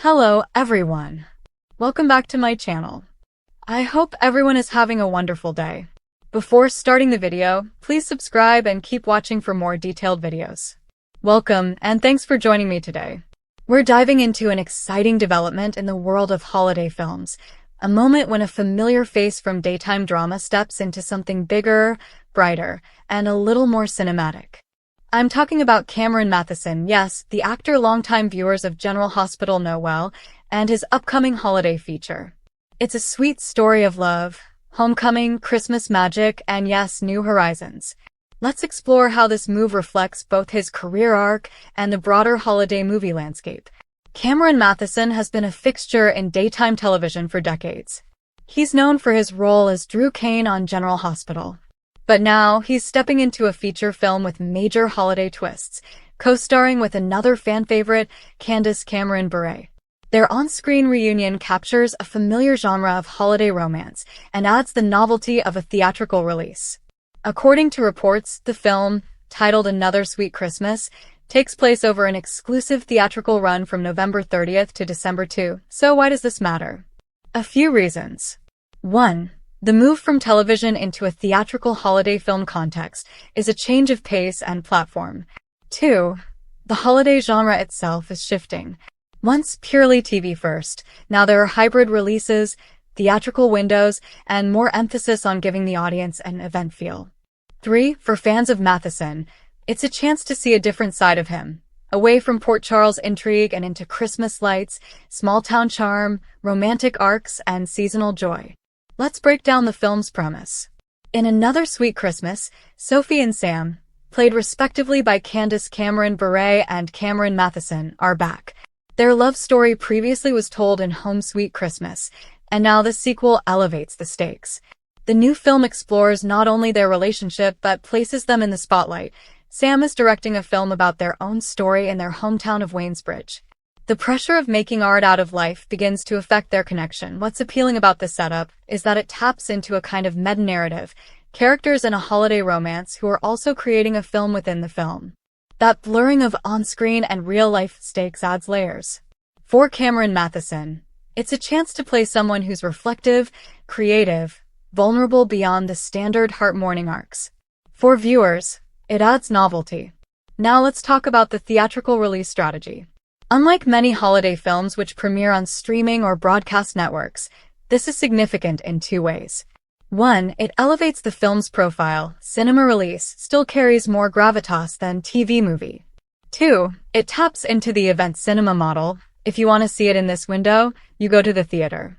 Hello everyone. Welcome back to my channel. I hope everyone is having a wonderful day. Before starting the video, please subscribe and keep watching for more detailed videos. Welcome and thanks for joining me today. We're diving into an exciting development in the world of holiday films, a moment when a familiar face from daytime drama steps into something bigger, brighter, and a little more cinematic. I'm talking about Cameron Mathison, yes, the actor longtime viewers of General Hospital know well, and his upcoming holiday feature. It's a sweet story of love, homecoming, Christmas magic, and yes, new horizons. Let's explore how this move reflects both his career arc and the broader holiday movie landscape. Cameron Mathison has been a fixture in daytime television for decades. He's known for his role as Drew Kane on General Hospital. But now, he's stepping into a feature film with major holiday twists, co-starring with another fan favorite, Candace Cameron Bure. Their on-screen reunion captures a familiar genre of holiday romance and adds the novelty of a theatrical release. According to reports, the film, titled Another Sweet Christmas, takes place over an exclusive theatrical run from November 30th to December 2. So why does this matter? A few reasons. 1. The move from television into a theatrical holiday film context is a change of pace and platform. 2. The holiday genre itself is shifting. Once purely TV first, now there are hybrid releases, theatrical windows, and more emphasis on giving the audience an event feel. 3. For fans of Mathison, it's a chance to see a different side of him, away from Port Charles intrigue and into Christmas lights, small-town charm, romantic arcs, and seasonal joy. Let's break down the film's premise. In Another Sweet Christmas, Sophie and Sam, played respectively by Candace Cameron Bure and Cameron Mathison, are back. Their love story previously was told in Home Sweet Christmas, and now the sequel elevates the stakes. The new film explores not only their relationship but places them in the spotlight. Sam is directing a film about their own story in their hometown of Waynesbridge. The pressure of making art out of life begins to affect their connection. What's appealing about this setup is that it taps into a kind of meta-narrative, characters in a holiday romance who are also creating a film within the film. That blurring of on-screen and real-life stakes adds layers. For Cameron Mathison, it's a chance to play someone who's reflective, creative, vulnerable beyond the standard heart-warming arcs. For viewers, it adds novelty. Now let's talk about the theatrical release strategy. Unlike many holiday films which premiere on streaming or broadcast networks, this is significant in two ways. 1. It elevates the film's profile. Cinema release still carries more gravitas than TV movie. 2. It taps into the event cinema model. If you want to see it in this window, you go to the theater.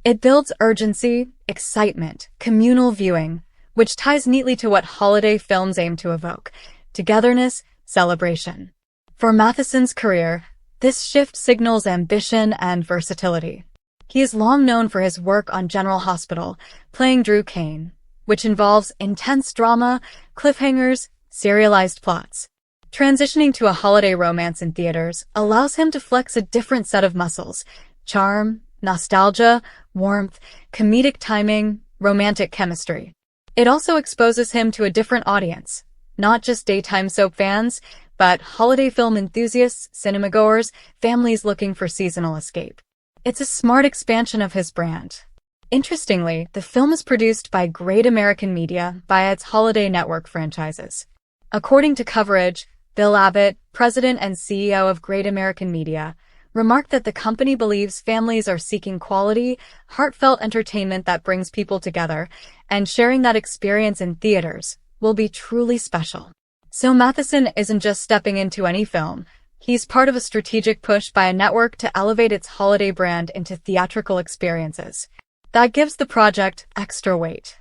It builds urgency, excitement, communal viewing, which ties neatly to what holiday films aim to evoke: togetherness, celebration. For Mathison's career, this shift signals ambition and versatility. He is long known for his work on General Hospital, playing Drew Kane, which involves intense drama, cliffhangers, serialized plots. Transitioning to a holiday romance in theaters allows him to flex a different set of muscles: charm, nostalgia, warmth, comedic timing, romantic chemistry. It also exposes him to a different audience, not just daytime soap fans, but holiday film enthusiasts, cinemagoers, families looking for seasonal escape. It's a smart expansion of his brand. Interestingly, the film is produced by Great American Media via its holiday network franchises. According to Coverage, Bill Abbott, president and CEO of Great American Media, remarked that the company believes families are seeking quality, heartfelt entertainment that brings people together, and sharing that experience in theaters will be truly special. So Mathison isn't just stepping into any film. He's part of a strategic push by a network to elevate its holiday brand into theatrical experiences. That gives the project extra weight.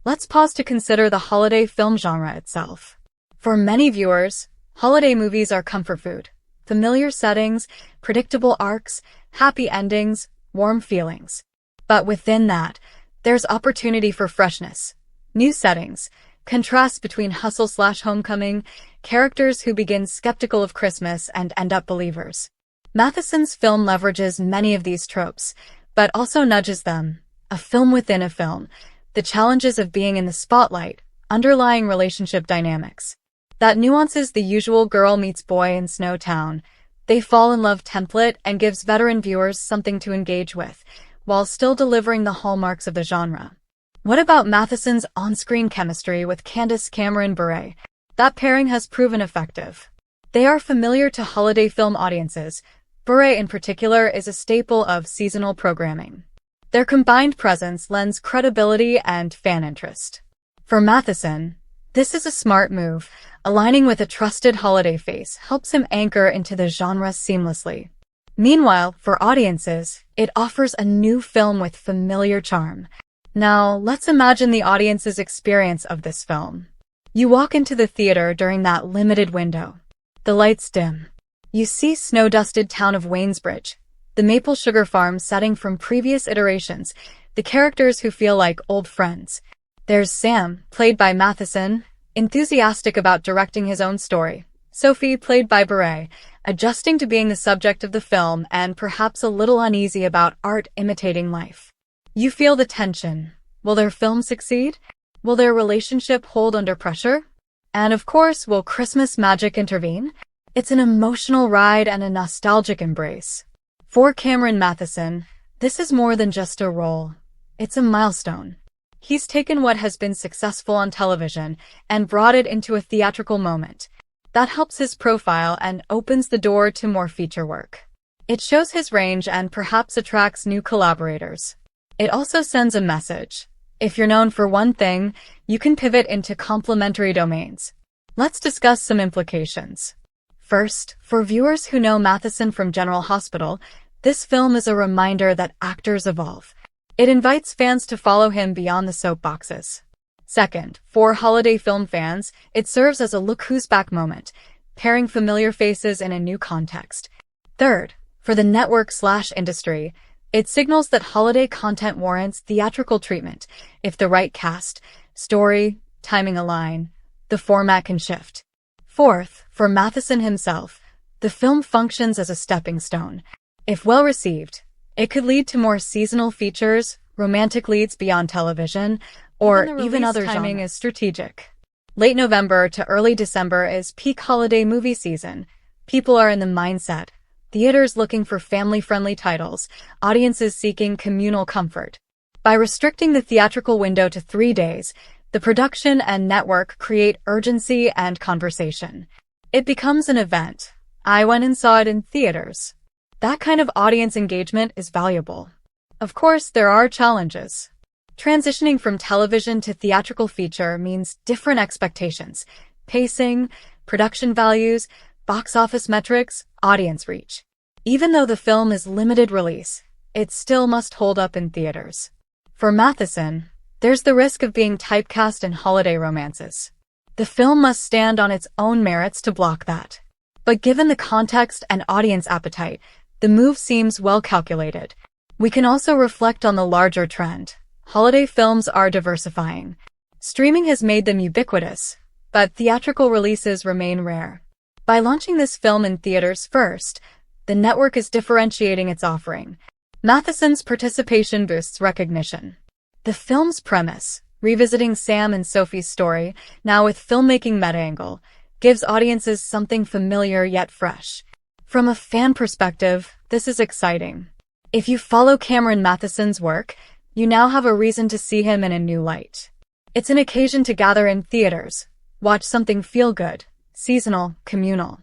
Let's pause to consider the holiday film genre itself. For many viewers, holiday movies are comfort food. Familiar settings, predictable arcs, happy endings, warm feelings. But within that, there's opportunity for freshness, new settings, contrast between hustle/homecoming, characters who begin skeptical of Christmas and end up believers. Mathison's film leverages many of these tropes, but also nudges them. A film within a film, the challenges of being in the spotlight, underlying relationship dynamics. That nuances the usual girl meets boy in Snowtown, They fall in love template and gives veteran viewers something to engage with, while still delivering the hallmarks of the genre. What about Mathison's on-screen chemistry with Candace Cameron Bure? That pairing has proven effective. They are familiar to holiday film audiences. Bure in particular is a staple of seasonal programming. Their combined presence lends credibility and fan interest. For Mathison, this is a smart move. Aligning with a trusted holiday face helps him anchor into the genre seamlessly. Meanwhile, for audiences, it offers a new film with familiar charm. Now, let's imagine the audience's experience of this film. You walk into the theater during that limited window. The lights dim. You see snow-dusted town of Waynesbridge, the maple sugar farm setting from previous iterations, the characters who feel like old friends. There's Sam, played by Mathison, enthusiastic about directing his own story. Sophie, played by Bure, adjusting to being the subject of the film and perhaps a little uneasy about art imitating life. You feel the tension. Will their film succeed? Will their relationship hold under pressure? And of course, will Christmas magic intervene? It's an emotional ride and a nostalgic embrace. For Cameron Mathison, this is more than just a role. It's a milestone. He's taken what has been successful on television and brought it into a theatrical moment. That helps his profile and opens the door to more feature work. It shows his range and perhaps attracts new collaborators. It also sends a message. If you're known for one thing, you can pivot into complementary domains. Let's discuss some implications. First, for viewers who know Mathison from General Hospital, this film is a reminder that actors evolve. It invites fans to follow him beyond the soapboxes. Second, for holiday film fans, it serves as a look who's back moment, pairing familiar faces in a new context. Third, for the network/industry, it signals that holiday content warrants theatrical treatment. If the right cast, story, timing align, the format can shift. Fourth, for Mathison himself, the film functions as a stepping stone. If well received, it could lead to more seasonal features, romantic leads beyond television, or even other timing is strategic. Late November to early December is peak holiday movie season. People are in the mindset. Theaters looking for family-friendly titles, audiences seeking communal comfort. By restricting the theatrical window to 3 days, the production and network create urgency and conversation. It becomes an event. I went and saw it in theaters. That kind of audience engagement is valuable. Of course, there are challenges. Transitioning from television to theatrical feature means different expectations, pacing, production values, box office metrics, audience reach. Even though the film is limited release, it still must hold up in theaters. For Mathison, there's the risk of being typecast in holiday romances. The film must stand on its own merits to block that. But given the context and audience appetite, the move seems well calculated. We can also reflect on the larger trend. Holiday films are diversifying. Streaming has made them ubiquitous, but theatrical releases remain rare. By launching this film in theaters first, the network is differentiating its offering. Mathison's participation boosts recognition. The film's premise, revisiting Sam and Sophie's story, now with filmmaking meta-angle, gives audiences something familiar yet fresh. From a fan perspective, this is exciting. If you follow Cameron Mathison's work, you now have a reason to see him in a new light. It's an occasion to gather in theaters, watch something feel-good, seasonal, communal.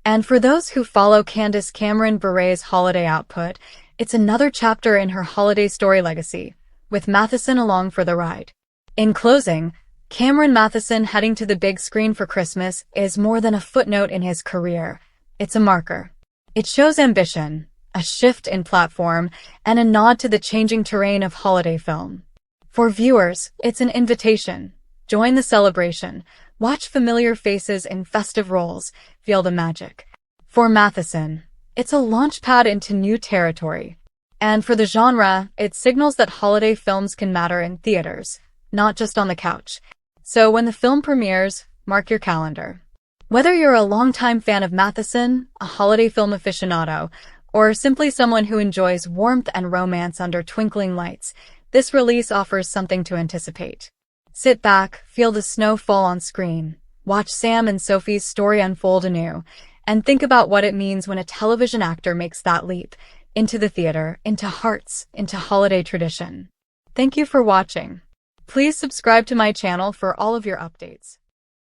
And for those who follow Candace Cameron Bure's holiday output, it's another chapter in her holiday story legacy, with Mathison along for the ride. In closing, Cameron Mathison heading to the big screen for Christmas is more than a footnote in his career. It's a marker. It shows ambition, a shift in platform, and a nod to the changing terrain of holiday film. For viewers, it's an invitation. Join the celebration. Watch familiar faces in festive roles. Feel the magic. For Mathison, it's a launchpad into new territory. And for the genre, it signals that holiday films can matter in theaters, not just on the couch. So when the film premieres, mark your calendar. Whether you're a longtime fan of Mathison, a holiday film aficionado, or simply someone who enjoys warmth and romance under twinkling lights, this release offers something to anticipate. Sit back, feel the snow fall on screen, watch Sam and Sophie's story unfold anew, And think about what it means when a television actor makes that leap into the theater, into hearts, into holiday tradition. Thank you for watching. Please subscribe to my channel for all of your updates.